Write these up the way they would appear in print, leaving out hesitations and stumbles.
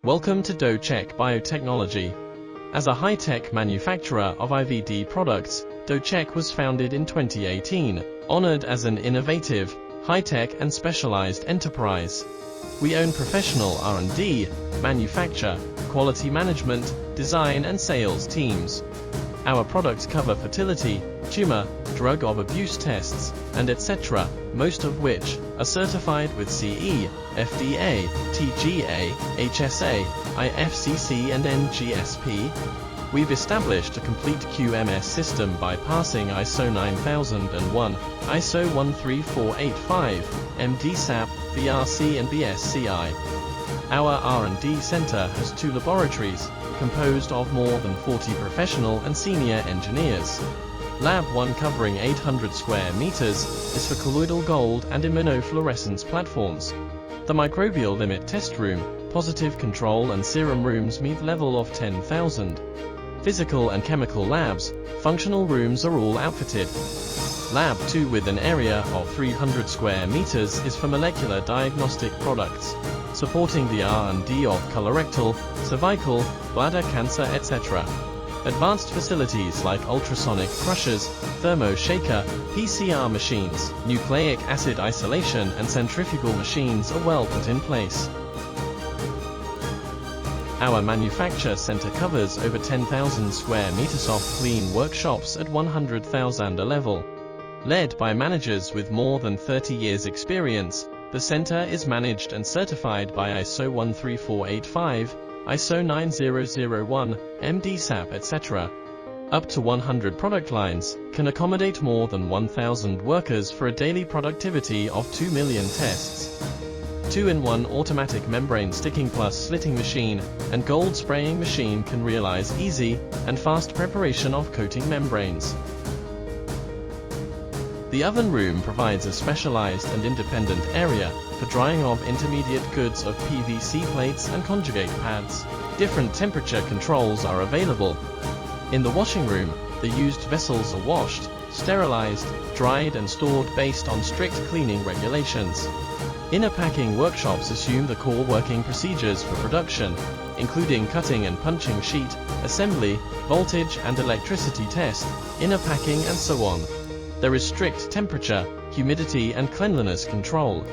Welcome to Decheng Biotechnology. As a high-tech manufacturer of IVD products, Decheng was founded in 2018, honored as an innovative, high-tech and specialized enterprise. We own professional R&D, manufacture, quality management, design and sales teams. Our products cover fertility, tumor, drug of abuse tests, and etc., most of which are certified with CE, FDA, TGA, HSA, IFCC and NGSP. We've established a complete QMS system by passing ISO 9001, ISO 13485, MDSAP, BRC and BSCI. Our R&D center has 2 laboratories, composed of more than 40 professional and senior engineers. Lab 1, covering 800 square meters, is for colloidal gold and immunofluorescence platforms. The microbial limit test room, positive control and serum rooms meet level of 10,000. Physical and chemical labs, functional rooms are all outfitted. Lab 2, with an area of 300 square meters, is for molecular diagnostic products, supporting the R&D of colorectal, cervical, bladder cancer, etc. Advanced facilities like ultrasonic crushers, thermo shaker, PCR machines, nucleic acid isolation and centrifugal machines are well put in place. Our manufacture center covers over 10,000 square meters of clean workshops at 100,000 level. Led by managers with more than 30 years experience, the center is managed and certified by ISO 13485, ISO 9001, MDSAP, etc. Up to 100 product lines can accommodate more than 1,000 workers for a daily productivity of 2 million tests. 2-in-1 automatic membrane sticking plus slitting machine and gold spraying machine can realize easy and fast preparation of coating membranes. The oven room provides a specialized and independent area for drying of intermediate goods of PVC plates and conjugate pads. Different temperature controls are available. In the washing room, the used vessels are washed, sterilized, dried and stored based on strict cleaning regulations. Inner packing workshops assume the core working procedures for production, including cutting and punching sheet, assembly, voltage and electricity test, inner packing and so on. There is strict temperature, humidity and cleanliness control.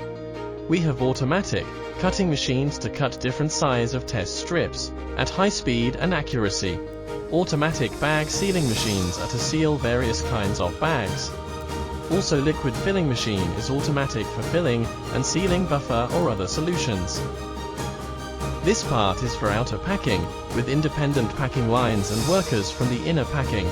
We have automatic cutting machines to cut different size of test strips at high speed and accuracy. Automatic bag sealing machines are to seal various kinds of bags. Also, liquid filling machine is automatic for filling and sealing buffer or other solutions. This part is for outer packing, with independent packing lines and workers from the inner packing.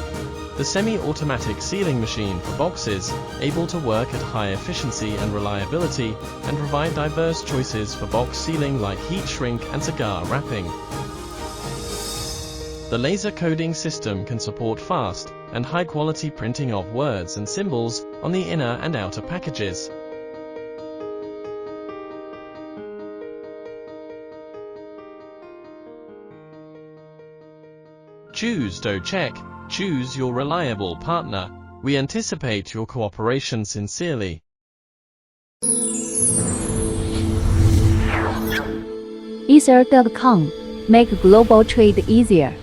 The semi-automatic sealing machine for boxes, able to work at high efficiency and reliability, and provide diverse choices for box sealing like heat shrink and cigar wrapping. The laser coding system can support fast and high-quality printing of words and symbols on the inner and outer packages. Choose Decheng. Choose your reliable partner. We anticipate your cooperation sincerely. Ether.com. Make global trade easier.